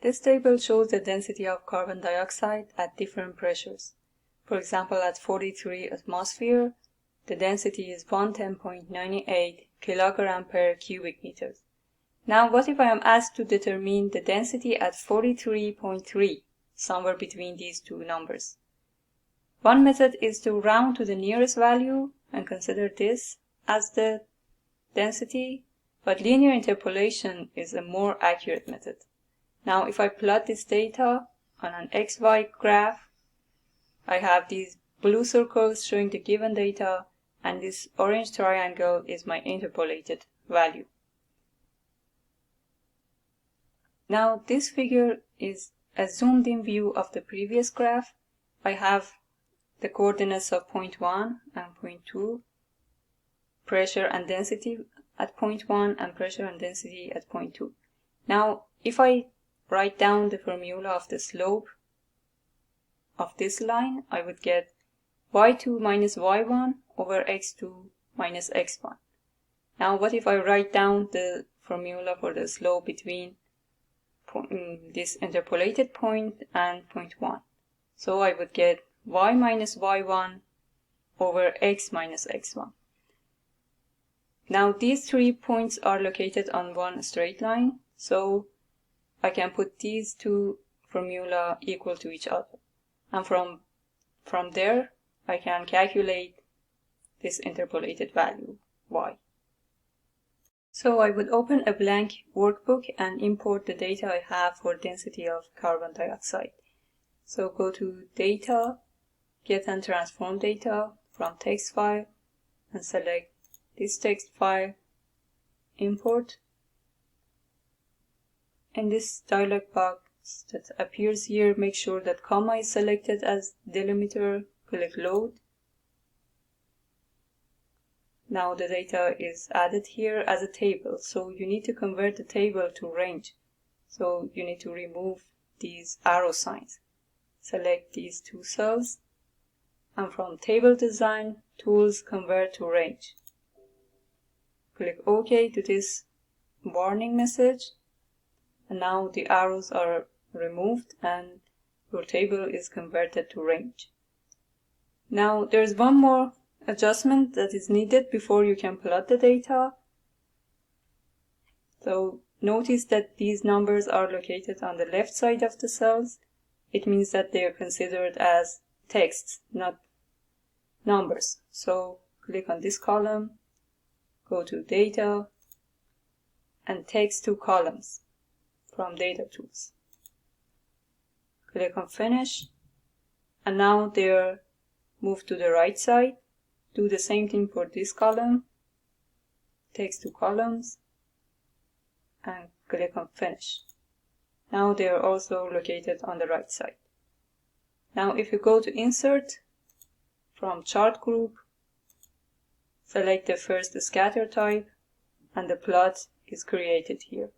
This table shows the density of carbon dioxide at different pressures. For example, at 43 atmosphere, the density is 110.98 kilogram per cubic meter. Now, what if I am asked to determine the density at 43.3, somewhere between these two numbers? One method is to round to the nearest value and consider this as the density, but linear interpolation is a more accurate method. Now, if I plot this data on an XY graph, I have these blue circles showing the given data, and this orange triangle is my interpolated value. Now, this figure is a zoomed in view of the previous graph. I have the coordinates of point 1 and point 2, pressure and density at point 1 and pressure and density at point 2. Now, if I write down the formula of the slope of this line, I would get y2 minus y1 over x2 minus x1. Now, what if I write down the formula for the slope between this interpolated point and point 1? So I would get y minus y1 over x minus x1. Now, these 3 points are located on one straight line, so I can put these two formula equal to each other. And from there, I can calculate this interpolated value, y. So I would open a blank workbook and import the data I have for density of carbon dioxide. So go to Data, Get and Transform Data from Text File, and select this text file, Import. In this dialog box that appears here, make sure that comma is selected as delimiter, click Load. Now the data is added here as a table, so you need to convert the table to range. So you need to remove these arrow signs. Select these two cells, and from Table Design, Tools, Convert to Range. Click OK to this warning message, and now the arrows are removed and your table is converted to range. Now there's one more adjustment that is needed before you can plot the data. So notice that these numbers are located on the left side of the cells. It means that they are considered as text, not numbers. So click on this column, go to Data, and Text to Columns from Data Tools. Click on Finish, and now they are moved to the right side. Do the same thing for this column, Text to Columns, and click on Finish. Now they are also located on the right side. Now if you go to Insert, from Chart Group, select the first scatter type, and the plot is created here.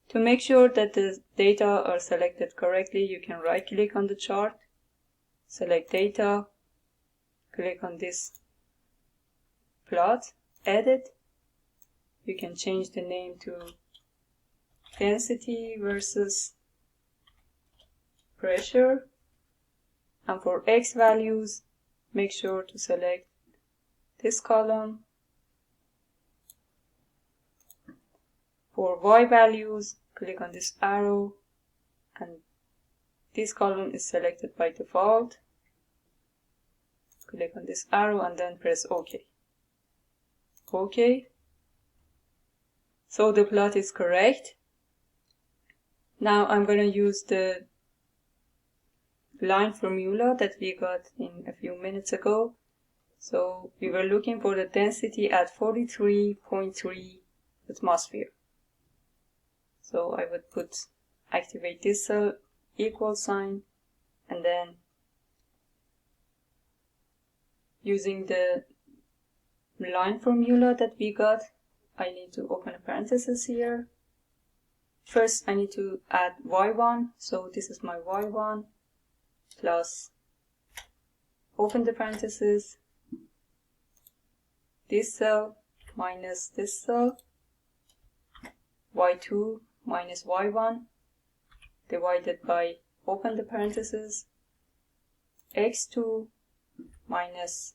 To make sure that the data are selected correctly, you can right-click on the chart, select Data, click on this plot, Edit. You can change the name to Density versus Pressure, and for X values, make sure to select this column. For Y values, click on this arrow, and this column is selected by default. Click on this arrow and then press OK. OK. So the plot is correct. Now I'm going to use the line formula that we got in a few minutes ago. So we were looking for the density at 43.3 atmosphere. So I would activate this cell, equal sign, and then using the line formula that we got, I need to open a parenthesis here. First I need to add y1, so this is my y1 plus, open the parenthesis, this cell minus this cell, y2 minus y1, divided by, open the parentheses, x2 minus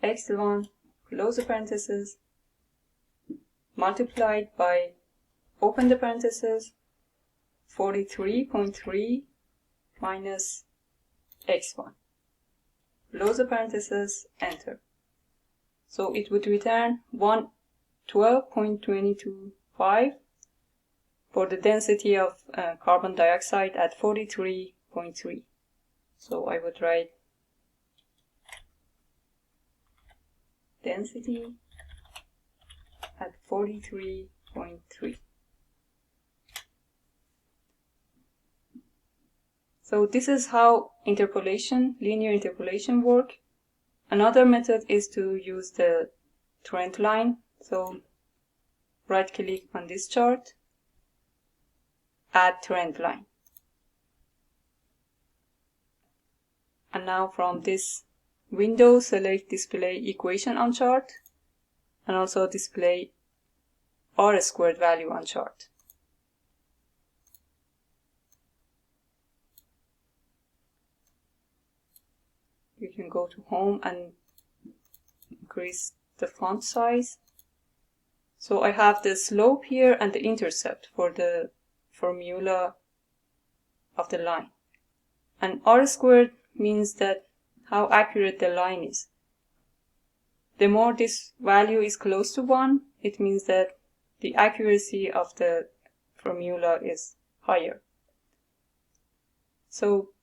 x1, close the parentheses, multiplied by, open the parentheses, 43.3 minus x1, close the parentheses, enter. So it would return 112.225 for the density of carbon dioxide at 43.3. So I would write density at 43.3. So this is how interpolation, linear interpolation work. Another method is to use the trend line. So right click on this chart, add trend line. And now from this window, select display equation on chart and also display R squared value on chart. You can go to home and increase the font size. So I have the slope here and the intercept for the formula of the line. And R squared means that how accurate the line is. The more this value is close to 1, it means that the accuracy of the formula is higher. So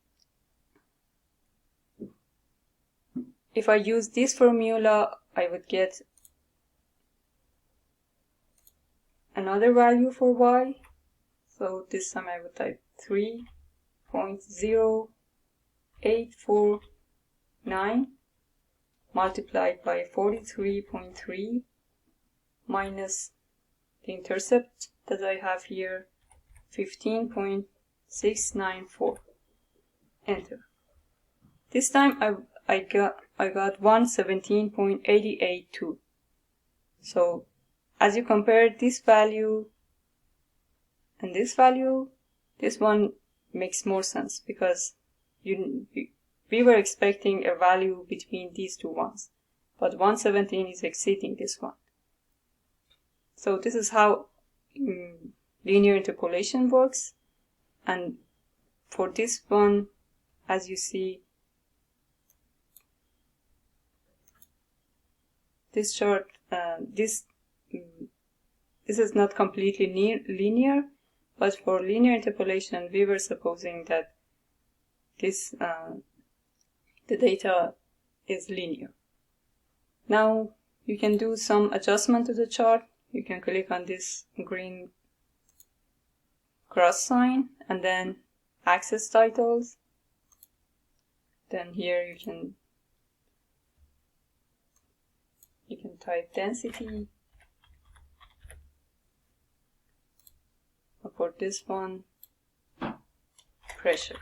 if I use this formula, I would get another value for y. So this time I would type 3.0849 multiplied by 43.3 minus the intercept that I have here, 15.694. Enter. This time I got 117.882. So as you compare this value and this value, this one makes more sense because we were expecting a value between these two ones, but 117 is exceeding this one. So this is how linear interpolation works. And for this one, as you see, this chart, this is not completely linear, but for linear interpolation, we were supposing that this the data is linear. Now you can do some adjustment to the chart. You can click on this green cross sign and then access titles. Then here you can type density. For this one, pressure.